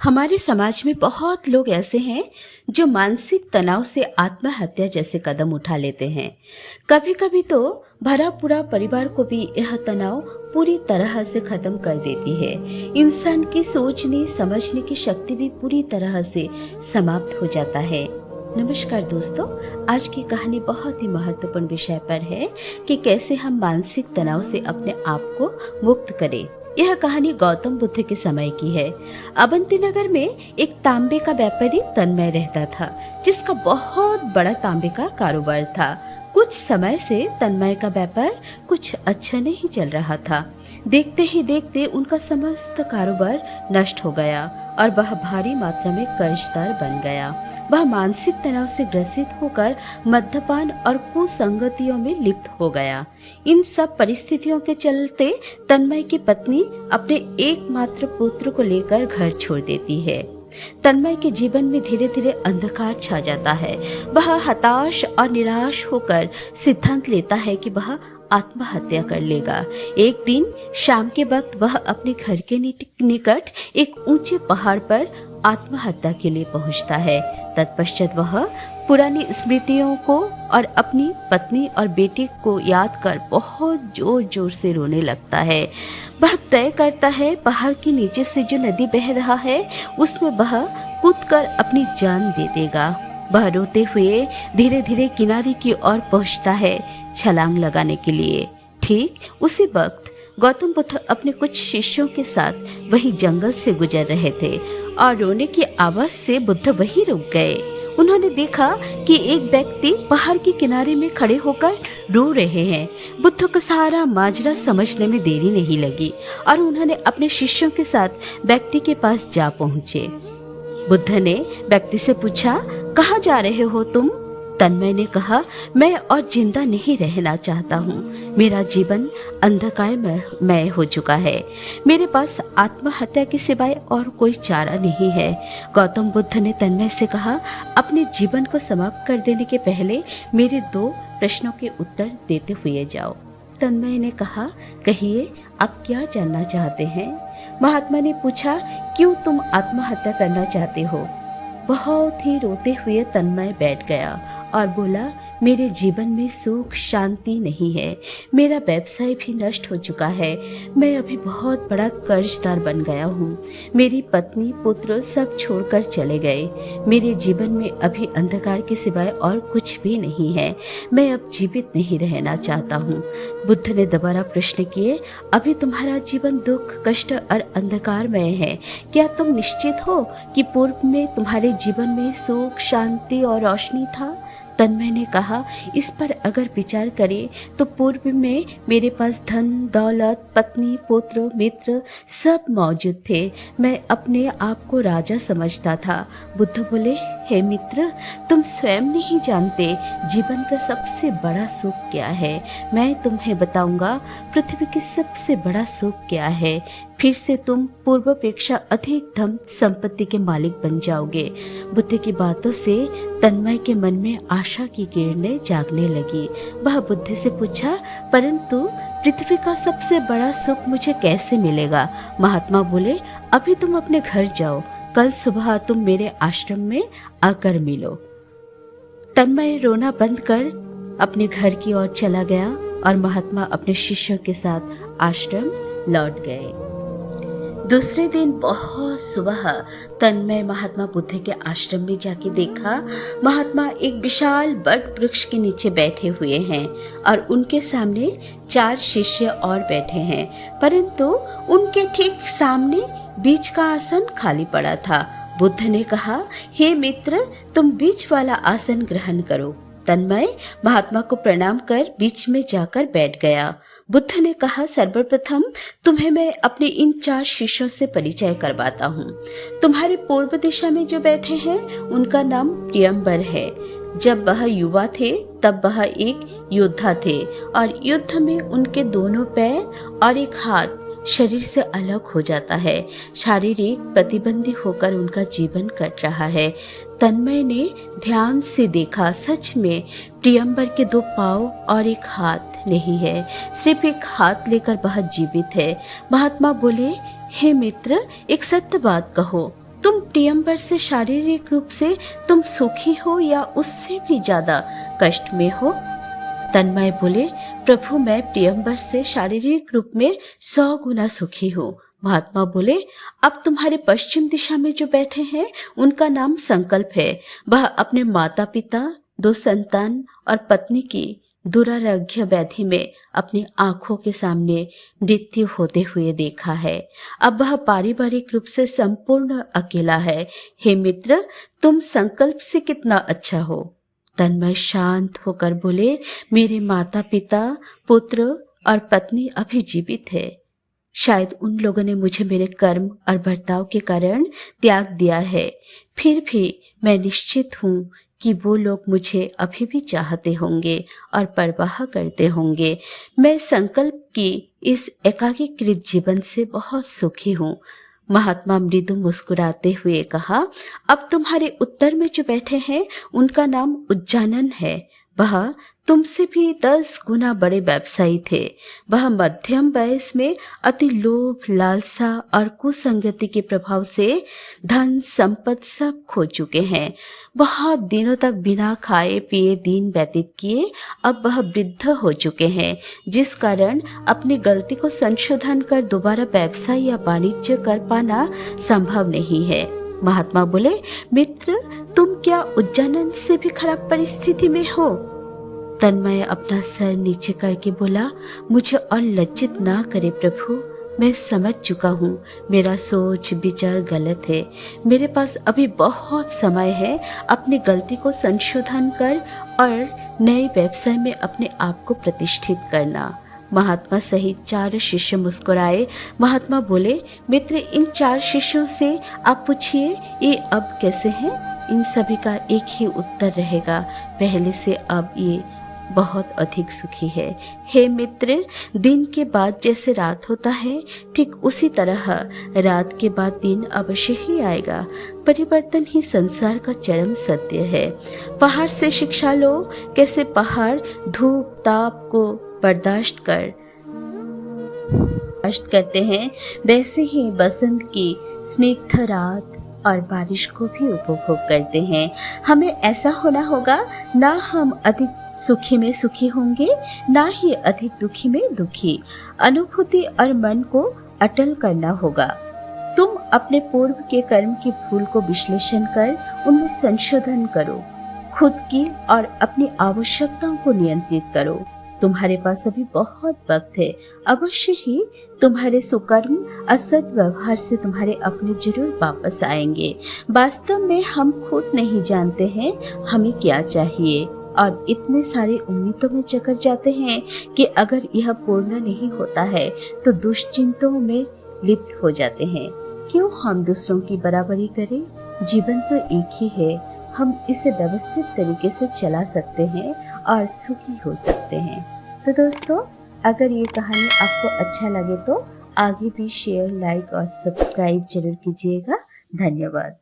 हमारे समाज में बहुत लोग ऐसे हैं जो मानसिक तनाव से आत्महत्या जैसे कदम उठा लेते हैं। कभी कभी तो भरा पूरा परिवार को भी यह तनाव पूरी तरह से खत्म कर देती है। इंसान की सोचने समझने की शक्ति भी पूरी तरह से समाप्त हो जाता है। नमस्कार दोस्तों, आज की कहानी बहुत ही महत्वपूर्ण विषय पर है कि कैसे हम मानसिक तनाव से अपने आप को मुक्त करें। यह कहानी गौतम बुद्ध के समय की है। अवंती नगर में एक तांबे का व्यापारी तन्मय रहता था, जिसका बहुत बड़ा तांबे का कारोबार था। कुछ समय से तन्मय का व्यापार कुछ अच्छा नहीं चल रहा था। देखते ही देखते उनका समस्त कारोबार नष्ट हो गया और वह भारी मात्रा में कर्जदार बन गया। वह मानसिक तनाव से ग्रसित होकर मद्यपान और कुसंगतियों में लिप्त हो गया। इन सब परिस्थितियों के चलते तन्मय की पत्नी अपने एकमात्र पुत्र को लेकर घर छोड़ देती है। तन्मय के जीवन में धीरे धीरे अंधकार छा जाता है। वह हताश और निराश होकर सिद्धांत लेता है कि वह आत्महत्या कर लेगा। एक दिन शाम के वक्त वह अपने घर के निकट एक ऊंचे पहाड़ पर आत्महत्या के लिए पहुंचता है। तत्पश्चात वह पुरानी स्मृतियों को और अपनी पत्नी और बेटे को याद कर बहुत जोर जोर से रोने लगता है। वह तय करता है पहाड़ के नीचे से जो नदी बह रहा है उसमें वह कूदकर अपनी जान दे देगा। वह रोते हुए धीरे धीरे किनारे की ओर पहुंचता है छलांग लगाने के लिए। ठीक उसी वक्त गौतम बुद्ध अपने कुछ शिष्यों के साथ वही जंगल से गुजर रहे थे और रोने की आवाज से बुद्ध वहीं रुक गए। उन्होंने देखा कि एक व्यक्ति पहाड़ के किनारे में खड़े होकर रो रहे हैं। बुद्ध को सारा माजरा समझने में देरी नहीं लगी और उन्होंने अपने शिष्यों के साथ व्यक्ति के पास जा पहुंचे। बुद्ध ने व्यक्ति से पूछा, कहाँ जा रहे हो तुम? तन्मय ने कहा, मैं और जिंदा नहीं रहना चाहता हूँ। मेरा जीवन अंधकारमय हो चुका है। मेरे पास आत्महत्या के सिवाय और कोई चारा नहीं है। गौतम बुद्ध ने तन्मय से कहा, अपने जीवन को समाप्त कर देने के पहले मेरे 2 प्रश्नों के उत्तर देते हुए जाओ। तन्मय ने कहा, कहिए, आप क्या जानना चाहते हैं? महात्मा ने पूछा, क्यों तुम आत्महत्या करना चाहते हो? बहुत ही रोते हुए तन्मय बैठ गया और बोला, मेरे जीवन में सुख शांति नहीं है। मेरा व्यवसाय भी नष्ट हो चुका है। मैं अभी बहुत बड़ा कर्जदार बन गया हूँ। मेरी पत्नी पुत्र सब छोड़कर चले गए। मेरे जीवन में अभी अंधकार के सिवाय और कुछ भी नहीं है। मैं अब जीवित नहीं रहना चाहता हूँ। बुद्ध ने दोबारा प्रश्न किए, अभी तुम्हारा जीवन दुख कष्ट और अंधकारमय है। क्या तुम निश्चित हो कि पूर्व में तुम्हारे जीवन में सुख शांति और रोशनी था? तन्मय ने कहा, इस पर अगर विचार करें तो पूर्व में मेरे पास धन दौलत पत्नी पुत्र मित्र सब मौजूद थे। मैं अपने आप को राजा समझता था। बुद्ध बोले, हे मित्र, तुम स्वयं नहीं जानते जीवन का सबसे बड़ा सुख क्या है। मैं तुम्हें बताऊंगा पृथ्वी की सबसे बड़ा सुख क्या है। फिर से तुम पूर्वापेक्षा अधिक धन संपत्ति के मालिक बन जाओगे। बुद्ध की बातों से तन्मय के मन में आशा की किरणें जागने लगी। वह बुद्ध से पूछा, परंतु पृथ्वी का सबसे बड़ा सुख मुझे कैसे मिलेगा? महात्मा बोले, अभी तुम अपने घर जाओ, कल सुबह तुम मेरे आश्रम में आकर मिलो। तन्मय रोना बंद कर अपने घर की ओर चला गया और महात्मा अपने शिष्यों के साथ आश्रम लौट गए। दूसरे दिन बहुत सुबह तन्मय महात्मा बुद्ध के आश्रम में जाके देखा, महात्मा एक विशाल वट वृक्ष के नीचे बैठे हुए हैं और उनके सामने 4 शिष्य और बैठे हैं, परंतु उनके ठीक सामने बीच का आसन खाली पड़ा था। बुद्ध ने कहा, हे मित्र, तुम बीच वाला आसन ग्रहण करो। तन्मय महात्मा को प्रणाम कर बीच में जाकर बैठ गया। बुद्ध ने कहा, सर्वप्रथम तुम्हें मैं अपने इन 4 शिष्यों से परिचय करवाता हूँ। तुम्हारे पूर्व दिशा में जो बैठे हैं उनका नाम प्रियंबर है। जब वह युवा थे तब वह एक योद्धा थे और युद्ध में उनके दोनों पैर और एक हाथ शरीर से अलग हो जाता है। शारीरिक प्रतिबंधी होकर उनका जीवन कट रहा है। तन्मय ने ध्यान से देखा, सच में प्रियंबर के 2 पाँव और एक हाथ नहीं है, सिर्फ एक हाथ लेकर वह जीवित है। महात्मा बोले, हे मित्र, एक सत्य बात कहो, तुम प्रियंबर से शारीरिक रूप से तुम सुखी हो या उससे भी ज्यादा कष्ट में हो? तन्मय बोले, प्रभु मैं प्रियंबर से शारीरिक रूप में 100 गुना सुखी हूँ। महात्मा बोले, अब तुम्हारे पश्चिम दिशा में जो बैठे हैं उनका नाम संकल्प है। वह अपने माता पिता, 2 संतान और पत्नी की दुरारोग्य व्याधि में अपनी आंखों के सामने मृत्यु होते हुए देखा है। अब वह पारिवारिक रूप से संपूर्ण अकेला है। हे मित्र, तुम संकल्प से कितना अच्छा हो। तन्मय शांत होकर बोले, मेरे माता पिता, पुत्र और पत्नी अभी जीवित है। शायद उन लोगों ने मुझे मेरे कर्म और बर्ताव के कारण त्याग दिया है, फिर भी मैं निश्चित हूँ कि वो लोग मुझे अभी भी चाहते होंगे और परवाह करते होंगे। मैं संकल्प की इस एकाकीकृत जीवन से बहुत सुखी हूँ। महात्मा मृदु मुस्कुराते हुए कहा, अब तुम्हारे उत्तर में जो बैठे हैं उनका नाम उज्जानन है। वह तुमसे भी 10 गुना बड़े व्यवसायी थे। वह मध्यम वयस में अति लोभ, लालसा और कुसंगति के प्रभाव से धन संपत्ति सब खो चुके हैं। बहुत दिनों तक बिना खाए पिए दिन व्यतीत किए अब वह वृद्ध हो चुके हैं, जिस कारण अपनी गलती को संशोधन कर दोबारा व्यवसाय या वाणिज्य कर पाना संभव नहीं है। महात्मा बोले, मित्र तुम क्या उज्जानन से भी खराब परिस्थिति में हो? तन्मय अपना सर नीचे करके बोला, मुझे और लज्जित ना करे प्रभु, मैं समझ चुका हूँ मेरा सोच विचार गलत है। मेरे पास अभी बहुत समय है अपनी गलती को संशोधन कर और नए व्यवसाय में अपने आप को प्रतिष्ठित करना। महात्मा सहित 4 शिष्य मुस्कुराए। महात्मा बोले, मित्र इन 4 शिष्यों से आप पूछिए ये अब कैसे हैं? इन सभी का एक ही उत्तर रहेगा, पहले से अब ये बहुत अधिक सुखी है। हे मित्र, दिन के बाद जैसे रात होता है ठीक उसी तरह रात के बाद दिन अवश्य ही आएगा। परिवर्तन ही संसार का चरम सत्य है। पहाड़ से शिक्षा लो, कैसे पहाड़ धूप ताप को बर्दाश्त करते हैं, वैसे ही बसंत की स्निग्ध रात और बारिश को भी उपभोग करते हैं। हमें ऐसा होना होगा, ना हम अधिक सुखी में सुखी होंगे, ना ही अधिक दुखी में दुखी। अनुभूति और मन को अटल करना होगा। तुम अपने पूर्व के कर्म की भूल को विश्लेषण कर उनमें संशोधन करो। खुद की और अपनी आवश्यकताओं को नियंत्रित करो। तुम्हारे पास अभी बहुत वक्त है। अवश्य ही तुम्हारे सुकर्म असद व्यवहार से तुम्हारे अपने जरूर वापस आएंगे। वास्तव में हम खुद नहीं जानते हैं हमें क्या चाहिए और इतने सारे उम्मीदों में चकर जाते हैं कि अगर यह पूर्ण नहीं होता है तो दुश्चिंताओं में लिप्त हो जाते हैं। क्यों हम दूसरों की बराबरी करें? जीवन तो एक ही है। हम इसे व्यवस्थित तरीके से चला सकते हैं और सुखी हो सकते हैं। तो दोस्तों, अगर ये कहानी आपको अच्छा लगे तो आगे भी शेयर, लाइक और सब्सक्राइब जरूर कीजिएगा। धन्यवाद।